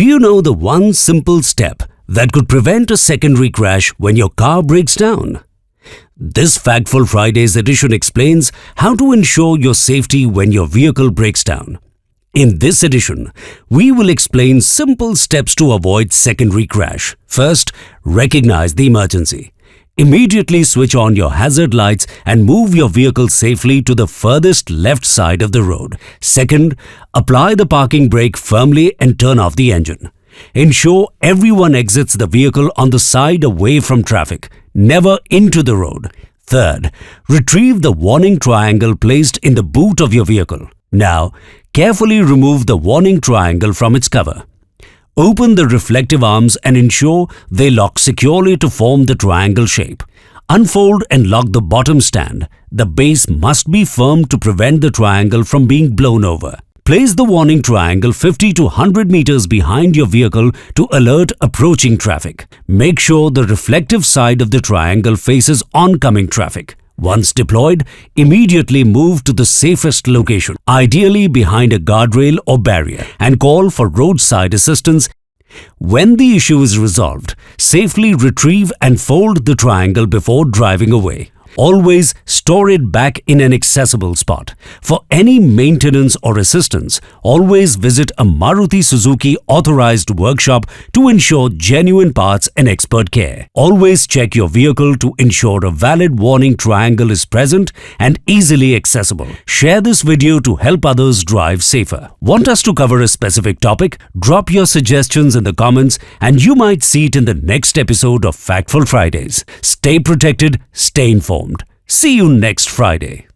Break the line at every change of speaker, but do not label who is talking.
you know the one simple step that could prevent a secondary crash when your car breaks down? This Factful Fridays edition explains how to ensure your safety when your vehicle breaks down. In this edition, we will explain simple steps to avoid secondary crash. First, recognize the emergency. Immediately switch on your hazard lights and move your vehicle safely to the furthest left side of the road. Second, apply the parking brake firmly and turn off the engine. Ensure everyone exits the vehicle on the side away from traffic, never into the road. Third, retrieve the warning triangle placed in the boot of your vehicle. Now, carefully remove the warning triangle from its cover. Open the reflective arms and ensure they lock securely to form the triangle shape. Unfold and lock the bottom stand. The base must be firm to prevent the triangle from being blown over. Place the warning triangle 50 to 100 meters behind your vehicle to alert approaching traffic. Make sure the reflective side of the triangle faces oncoming traffic. Once deployed, immediately move to the safest location, ideally behind a guardrail or barrier, and call for roadside assistance. When the issue is resolved, safely retrieve and fold the triangle before driving away. Always store it back in an accessible spot. For any maintenance or assistance, always visit a Maruti Suzuki authorized workshop to ensure genuine parts and expert care. Always check your vehicle to ensure a valid warning triangle is present and easily accessible. Share this video to help others drive safer. Want us to cover a specific topic? Drop your suggestions in the comments and you might see it in the next episode of Factful Fridays. Stay protected, stay informed. See you next Friday.